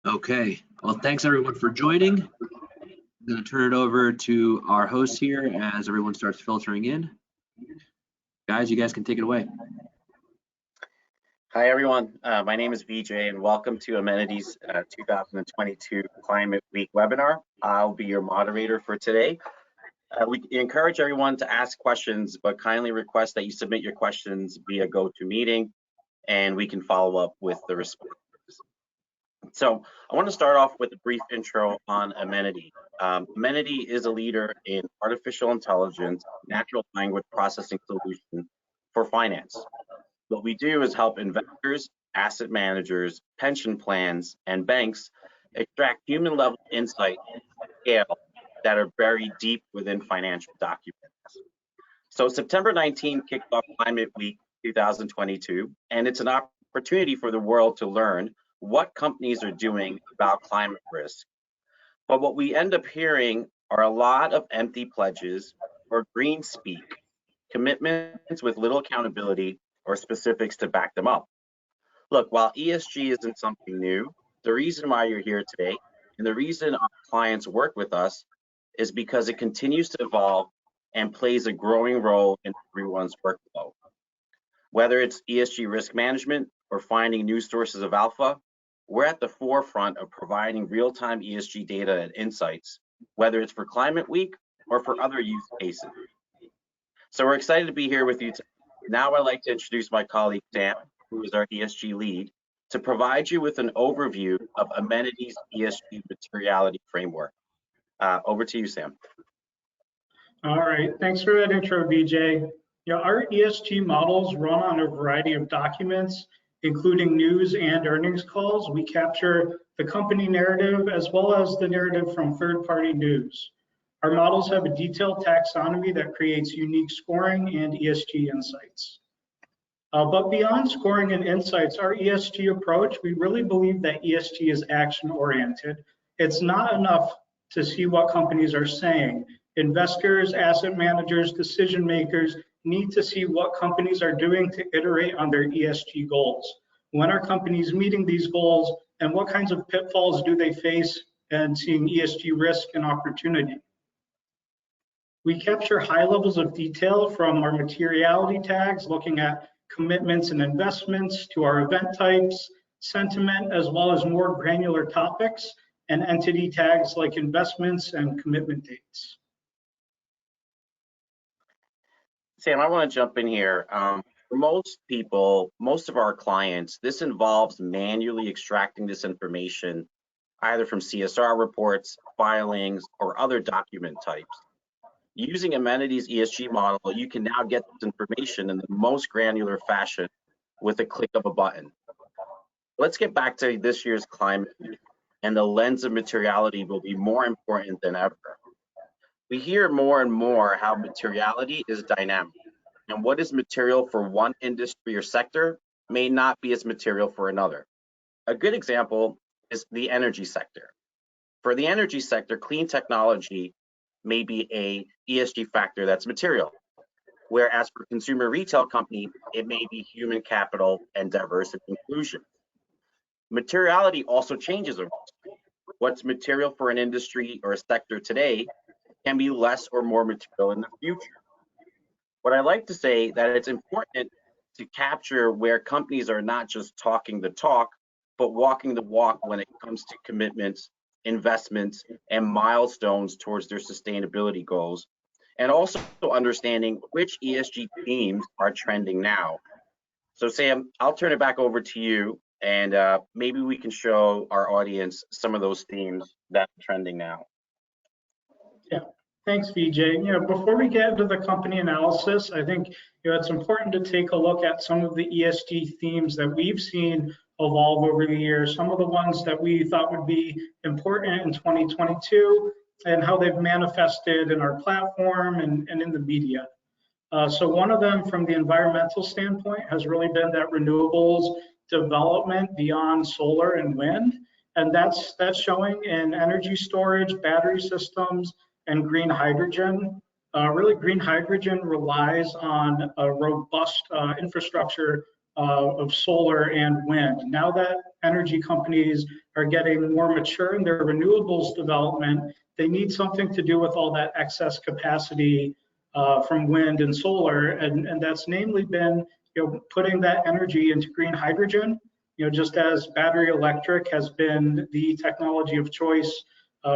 Okay, well, thanks everyone for joining. I'm going to turn it over to our host here as everyone starts filtering in. Guys, you guys can take it away. Hi everyone, my name is VJ and welcome to Amenity's 2022 Climate Week webinar. I'll be your moderator for today. We encourage everyone to ask questions, but kindly request that you submit your questions via GoToMeeting and we can follow up with the responses. So I want to start off with a brief intro on Amenity. Amenity is a leader in artificial intelligence, natural language processing solution for finance. What we do is help investors, asset managers, pension plans, and banks extract human-level insight and scale that are buried deep within financial documents. So September 19 kicked off Climate Week 2022, and it's an opportunity for the world to learn what companies are doing about climate risk. But what we end up hearing are a lot of empty pledges or green speak, commitments with little accountability or specifics to back them up. Look, while ESG isn't something new, the reason why you're here today and the reason our clients work with us is because it continues to evolve and plays a growing role in everyone's workflow. Whether it's ESG risk management or finding new sources of alpha, we're at the forefront of providing real-time ESG data and insights, whether it's for Climate Week or for other use cases. So we're excited to be here with you today. Now I'd like to introduce my colleague Sam, who is our ESG lead, to provide you with an overview of Amenity's ESG materiality framework. Over to you, Sam. All right, thanks for that intro, BJ. Our ESG models run on a variety of documents, including news and earnings calls. We capture the company narrative as well as the narrative from third-party news. Our models have a detailed taxonomy that creates unique scoring and ESG insights. But beyond scoring and insights, our ESG approach, we really believe that ESG is action-oriented. It's not enough to see what companies are saying. Investors, asset managers, decision makers need to see what companies are doing to iterate on their ESG goals. When are companies meeting these goals, and what kinds of pitfalls do they face in seeing ESG risk and opportunity? We capture high levels of detail from our materiality tags, looking at commitments and investments, to our event types, sentiment, as well as more granular topics, and entity tags like investments and commitment dates. Sam, I want to jump in here. For most people, most of our clients, this involves manually extracting this information either from CSR reports, filings, or other document types. Using Amenity's ESG model, you can now get this information in the most granular fashion with a click of a button. Let's get back to this year's Climate Week, and the lens of materiality will be more important than ever. We hear more and more how materiality is dynamic, and what is material for one industry or sector may not be as material for another. A good example is the energy sector. For the energy sector, clean technology may be a ESG factor that's material, whereas for consumer retail company, it may be human capital and diversity inclusion. Materiality also changes over time. What's material for an industry or a sector today can be less or more material in the future. What I like to say that it's important to capture where companies are not just talking the talk, but walking the walk when it comes to commitments, investments, and milestones towards their sustainability goals, and also understanding which ESG themes are trending now. So Sam, I'll turn it back over to you, and maybe we can show our audience some of those themes that are trending now. Yeah, thanks, VJ. Before we get into the company analysis, I think it's important to take a look at some of the ESG themes that we've seen evolve over the years, some of the ones that we thought would be important in 2022 and how they've manifested in our platform and in the media. So one of them from the environmental standpoint has really been that renewables development beyond solar and wind, and that's showing in energy storage, battery systems, and green hydrogen. Really, green hydrogen relies on a robust infrastructure of solar and wind. Now that energy companies are getting more mature in their renewables development, they need something to do with all that excess capacity from wind and solar, and that's namely been putting that energy into green hydrogen. Just as battery electric has been the technology of choice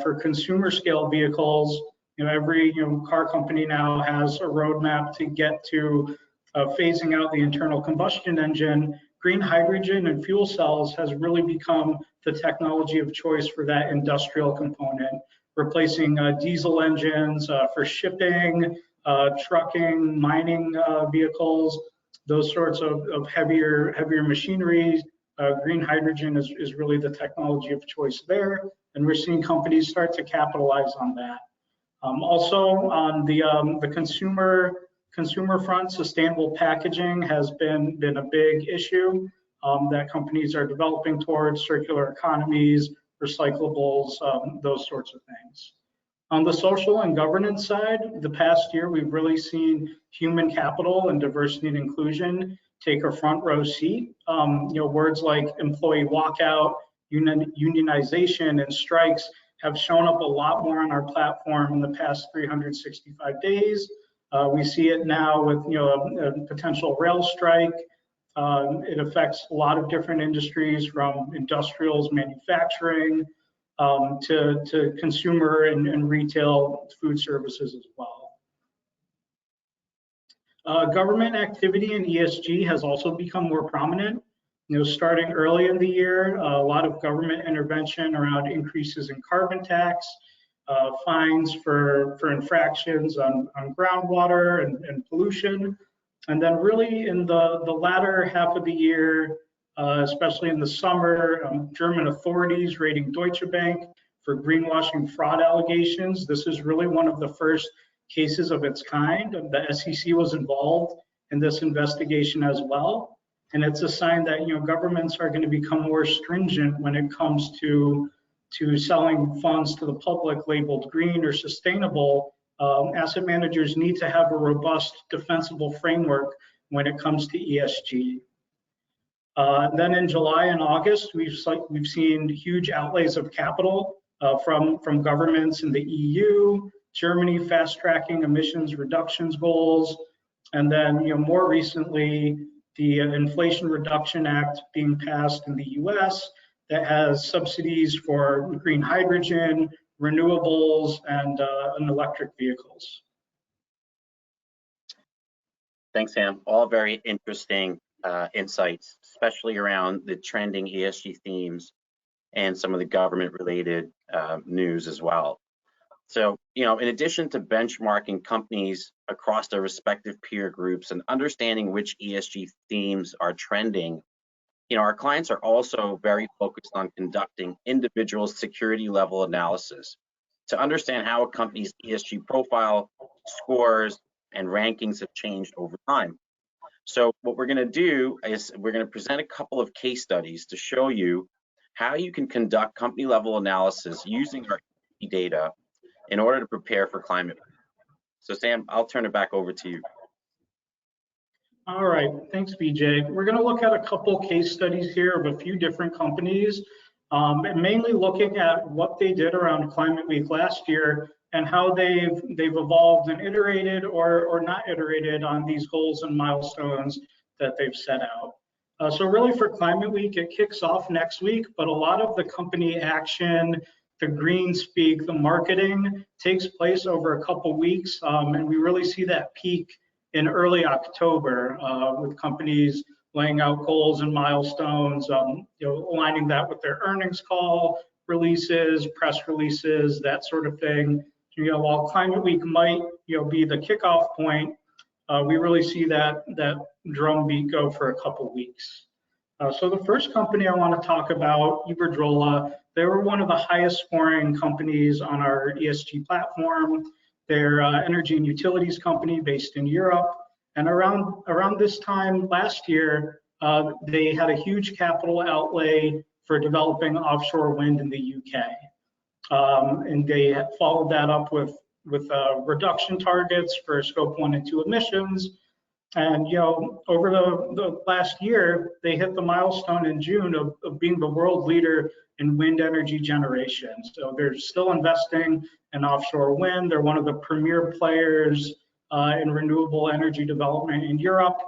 for consumer scale vehicles, every car company now has a roadmap to get to phasing out the internal combustion engine. Green hydrogen and fuel cells has really become the technology of choice for that industrial component, replacing diesel engines for shipping, trucking, mining vehicles, those sorts of heavier machinery. Green hydrogen is really the technology of choice there, and we're seeing companies start to capitalize on that. Also on the consumer front, sustainable packaging has been a big issue that companies are developing towards, circular economies, recyclables, those sorts of things. On the social and governance side, the past year, we've really seen human capital and diversity and inclusion take a front row seat. Words like employee walkout, unionization, and strikes have shown up a lot more on our platform in the past 365 days. We see it now with a potential rail strike. It affects a lot of different industries, from industrials, manufacturing, to consumer and retail food services as well. Government activity in ESG has also become more prominent. Starting early in the year, a lot of government intervention around increases in carbon tax, fines for infractions on groundwater and pollution. And then really in the latter half of the year, especially in the summer, German authorities raiding Deutsche Bank for greenwashing fraud allegations. This is really one of the first cases of its kind. The SEC was involved in this investigation as well. And it's a sign that governments are going to become more stringent when it comes to selling funds to the public labeled green or sustainable. Asset managers need to have a robust, defensible framework when it comes to ESG. Then in July and August, we've seen huge outlays of capital from governments in the EU, Germany fast-tracking emissions reductions goals, and then more recently, the Inflation Reduction Act being passed in the US that has subsidies for green hydrogen, renewables, and electric vehicles. Thanks, Sam. All very interesting insights, especially around the trending ESG themes and some of the government-related news as well. So, in addition to benchmarking companies across their respective peer groups and understanding which ESG themes are trending, our clients are also very focused on conducting individual security level analysis to understand how a company's ESG profile, scores, and rankings have changed over time. So what we're going to do is we're going to present a couple of case studies to show you how you can conduct company level analysis using our data in order to prepare for climate. So Sam, I'll turn it back over to you. All right, thanks, BJ. We're going to look at a couple case studies here of a few different companies, and mainly looking at what they did around Climate Week last year and how they've evolved and iterated or not iterated on these goals and milestones that they've set out. So really for Climate Week, it kicks off next week, but a lot of the company action, the green speak, the marketing takes place over a couple weeks, and we really see that peak in early October with companies laying out goals and milestones, aligning that with their earnings call releases, press releases, that sort of thing. While Climate Week might be the kickoff point, we really see that drumbeat go for a couple weeks. So the first company I want to talk about, Iberdrola, they were one of the highest scoring companies on our ESG platform. They're an energy and utilities company based in Europe. And around this time last year, they had a huge capital outlay for developing offshore wind in the UK. And they followed that up with reduction targets for scope 1 and 2 emissions. And over the last year, they hit the milestone in June of being the world leader in wind energy generation. So they're still investing in offshore wind. They're one of the premier players in renewable energy development in Europe.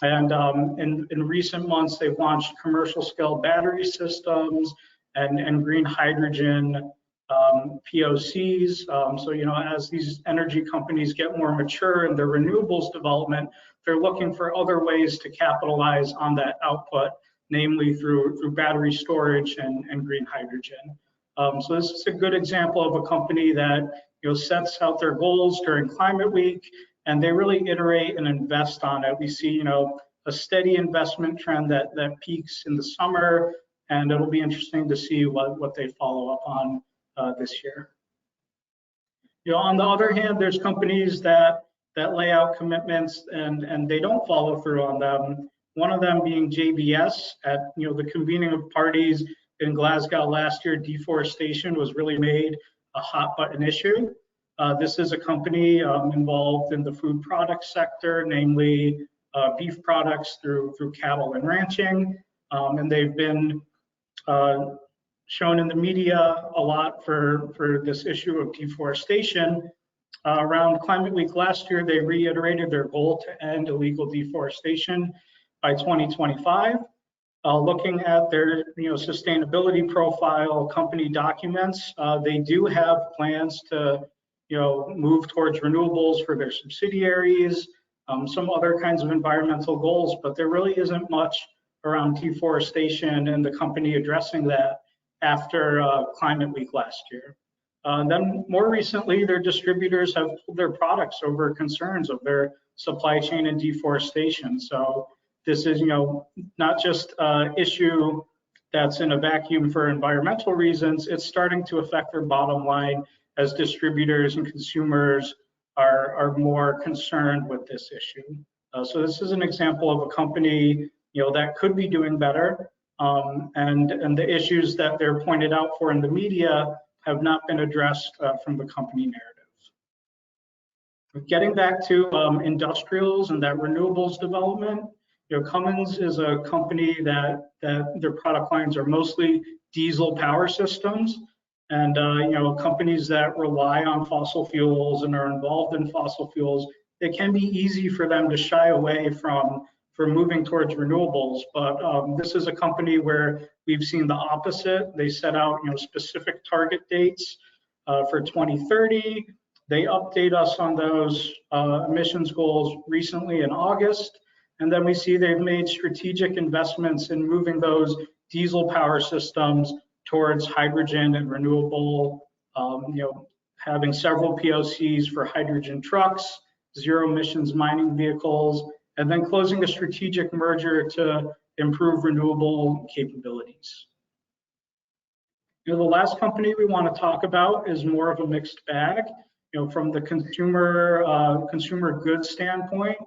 And in recent months, they've launched commercial scale battery systems and green hydrogen POCs. So, as these energy companies get more mature in their renewables development, they're looking for other ways to capitalize on that output, namely through battery storage and green hydrogen. So this is a good example of a company that sets out their goals during Climate Week, and they really iterate and invest on it. We see a steady investment trend that peaks in the summer, and it'll be interesting to see what they follow up on this year. On the other hand, there's companies that lay out commitments and they don't follow through on them. One of them being JBS. At the convening of parties in Glasgow last year, deforestation was really made a hot button issue. This is a company involved in the food product sector, namely beef products through cattle and ranching, and they've been shown in the media a lot for this issue of deforestation. Around Climate Week last year, they reiterated their goal to end illegal deforestation by 2025. Looking at their sustainability profile, company documents, they do have plans to move towards renewables for their subsidiaries, some other kinds of environmental goals, but there really isn't much around deforestation and the company addressing that after Climate Week last year. Then more recently, their distributors have pulled their products over concerns of their supply chain and deforestation. So this is not just an issue that's in a vacuum for environmental reasons, it's starting to affect their bottom line as distributors and consumers are more concerned with this issue. So this is an example of a company that could be doing better, and the issues that they're pointed out for in the media have not been addressed from the company narrative. Getting back to industrials and that renewables development, Cummins is a company that their product lines are mostly diesel power systems, and companies that rely on fossil fuels and are involved in fossil fuels, it can be easy for them to shy away from moving towards renewables. But this is a company where we've seen the opposite. They set out specific target dates for 2030. They update us on those emissions goals recently in August. And then we see they've made strategic investments in moving those diesel power systems towards hydrogen and renewable, having several POCs for hydrogen trucks, zero emissions mining vehicles, and then closing a strategic merger to improve renewable capabilities. The last company we want to talk about is more of a mixed bag. From the consumer goods standpoint,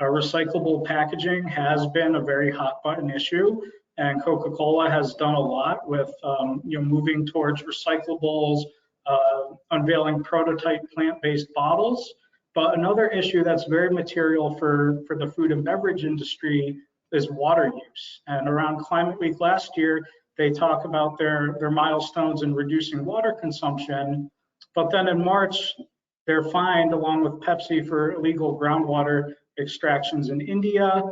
recyclable packaging has been a very hot button issue, and Coca-Cola has done a lot with moving towards recyclables, unveiling prototype plant-based bottles. But another issue that's very material for the food and beverage industry is water use. And around Climate Week last year, they talk about their milestones in reducing water consumption. But then in March, they're fined along with Pepsi for illegal groundwater extractions in India.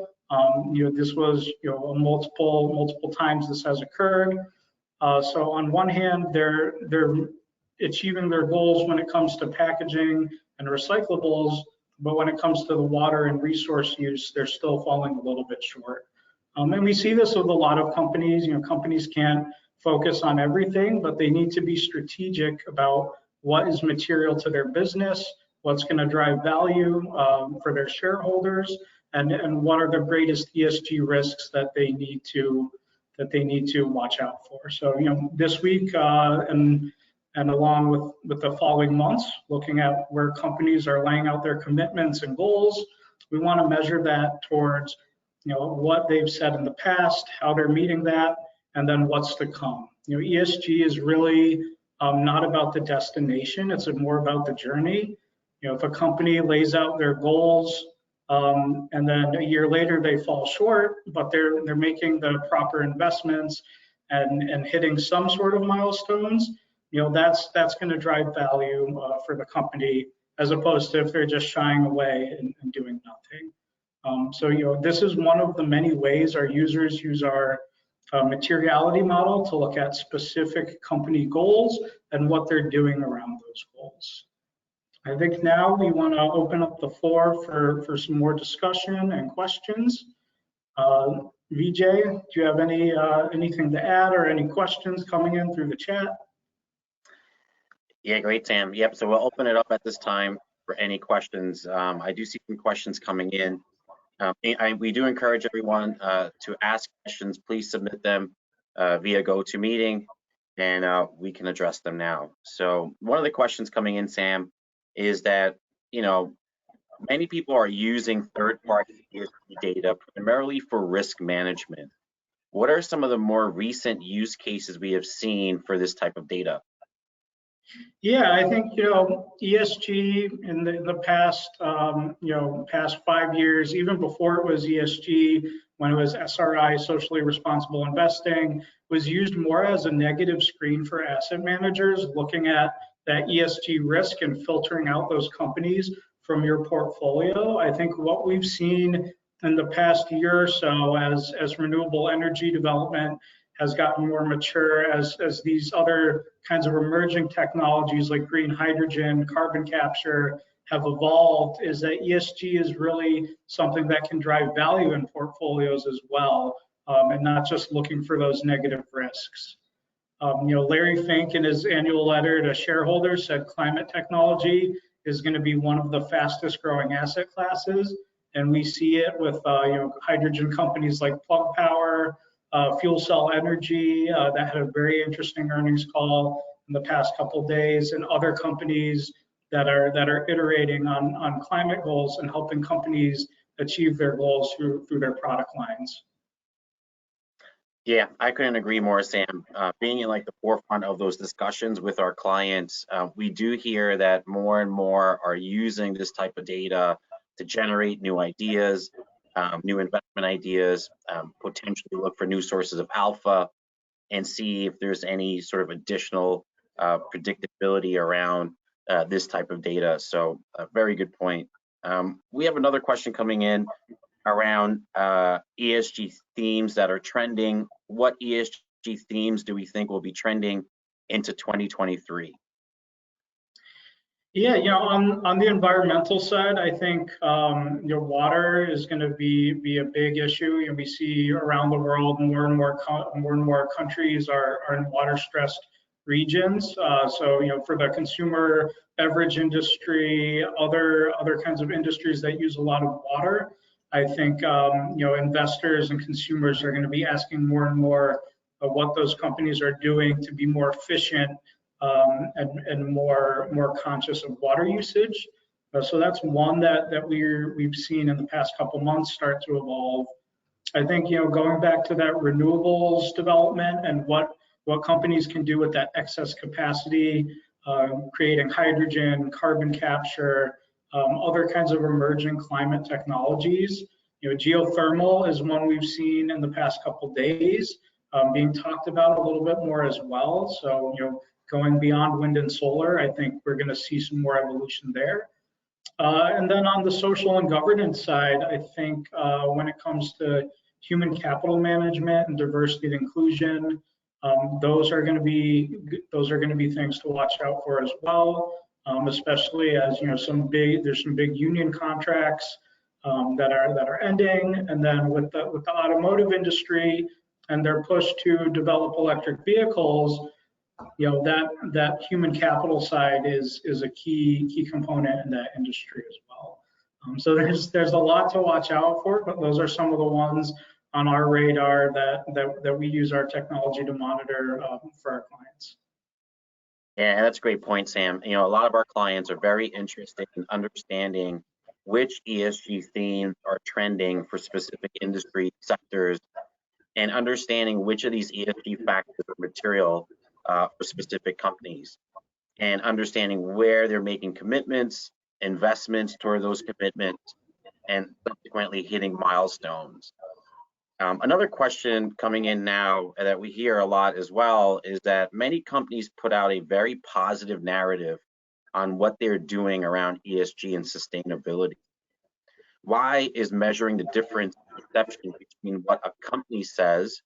This was multiple times this has occurred. So on one hand, they're achieving their goals when it comes to packaging and recyclables, but when it comes to the water and resource use, they're still falling a little bit short. And we see this with a lot of companies. Companies can't focus on everything, but they need to be strategic about what is material to their business, what's going to drive value for their shareholders, and what are the greatest ESG risks that they need to watch out for. So this week and along with the following months, looking at where companies are laying out their commitments and goals, we want to measure that towards what they've said in the past, how they're meeting that, and then what's to come. ESG is really not about the destination, it's more about the journey. If a company lays out their goals and then a year later they fall short, but they're making the proper investments and hitting some sort of milestones. That's going to drive value for the company, as opposed to if they're just shying away and doing nothing. So this is one of the many ways our users use our materiality model to look at specific company goals and what they're doing around those goals. I think now we want to open up the floor for some more discussion and questions. VJ, do you have anything to add or any questions coming in through the chat? Yeah, great, Sam. Yep, so we'll open it up at this time for any questions. I do see some questions coming in. We do encourage everyone to ask questions. Please submit them via GoToMeeting, and we can address them now. So one of the questions coming in, Sam, is that many people are using third-party ESG data primarily for risk management. What are some of the more recent use cases we have seen for this type of data? Yeah, I think ESG in the past past 5 years, even before it was ESG, when it was SRI, socially responsible investing, was used more as a negative screen for asset managers looking at that ESG risk and filtering out those companies from your portfolio. I think what we've seen in the past year or so as renewable energy development has gotten more mature, as these other kinds of emerging technologies like green hydrogen, carbon capture have evolved, is that ESG is really something that can drive value in portfolios as well, and not just looking for those negative risks. Larry Fink in his annual letter to shareholders said climate technology is going to be one of the fastest growing asset classes, and we see it with hydrogen companies like Plug Power, Fuel Cell Energy that had a very interesting earnings call in the past couple of days, and other companies that are iterating on climate goals and helping companies achieve their goals through their product lines. Yeah, I couldn't agree more, Sam. Being in the forefront of those discussions with our clients, we do hear that more and more are using this type of data to generate new ideas, new investment ideas, potentially look for new sources of alpha, and see if there's any sort of additional predictability around this type of data. So a very good point. We have another question coming in around ESG themes that are trending. What ESG themes do we think will be trending into 2023? Yeah, on the environmental side, I think water is going to be a big issue. We see around the world more and more countries are in water-stressed regions. So for the consumer beverage industry, other kinds of industries that use a lot of water, I think investors and consumers are going to be asking more and more of what those companies are doing to be more efficient and more conscious of water usage. So that's one that we've seen in the past couple months start to evolve. I think going back to that renewables development and what companies can do with that excess capacity, creating hydrogen, carbon capture, other kinds of emerging climate technologies. Geothermal is one we've seen in the past couple days being talked about a little bit more as well. So going beyond wind and solar, I think we're going to see some more evolution there. And then on the social and governance side, I think when it comes to human capital management and diversity and inclusion, those are going to be things to watch out for as well. Especially as there's some big union contracts that are ending, and then with the automotive industry and their push to develop electric vehicles, that human capital side is a key component in that industry as well. So there's a lot to watch out for, but those are some of the ones on our radar that we use our technology to monitor for our clients. Yeah, that's a great point, Sam. A lot of our clients are very interested in understanding which ESG themes are trending for specific industry sectors, and understanding which of these ESG factors are material for specific companies, and understanding where they're making commitments, investments toward those commitments, and subsequently hitting milestones. Another question coming in now that we hear a lot as well is that many companies put out a very positive narrative on what they're doing around ESG and sustainability. Why is measuring the difference in perception between what a company says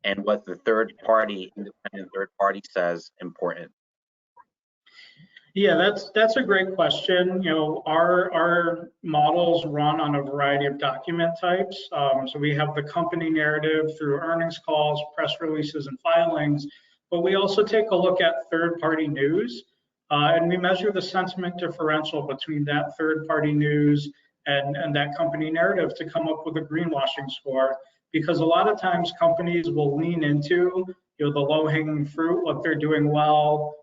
and what the independent third party says important? Yeah, that's a great question. You know, our models run on a variety of document types. So we have the company narrative through earnings calls, press releases, and filings, but we also take a look at third-party news, and we measure the sentiment differential between that third-party news and that company narrative to come up with a greenwashing score. Because a lot of times companies will lean into, you know, the low-hanging fruit, what they're doing well,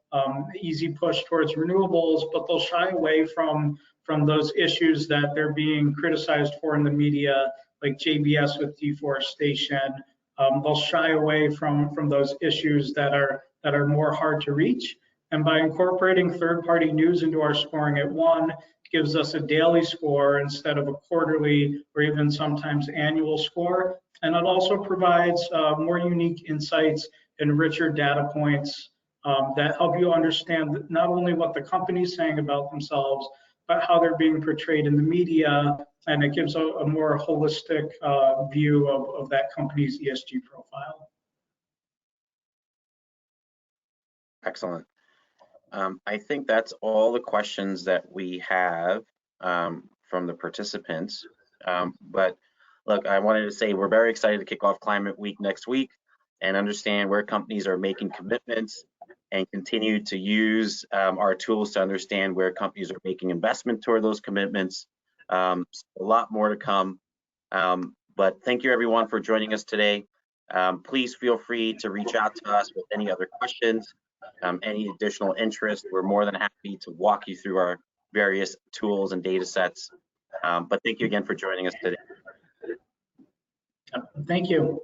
easy push towards renewables, but they'll shy away from those issues that they're being criticized for in the media, like JBS with deforestation. They'll shy away from those issues that are more hard to reach. And by incorporating third-party news into our scoring at one, gives us a daily score instead of a quarterly or even sometimes annual score. And it also provides more unique insights and richer data points that help you understand not only what the company's saying about themselves, but how they're being portrayed in the media, and it gives a more holistic view of that company's ESG profile. Excellent. I think that's all the questions that we have from the participants. But look, I wanted to say we're very excited to kick off Climate Week next week and understand where companies are making commitments and continue to use our tools to understand where companies are making investment toward those commitments. So a lot more to come. But thank you everyone for joining us today. Please feel free to reach out to us with any other questions, any additional interest. We're more than happy to walk you through our various tools and data sets. But thank you again for joining us today. Thank you.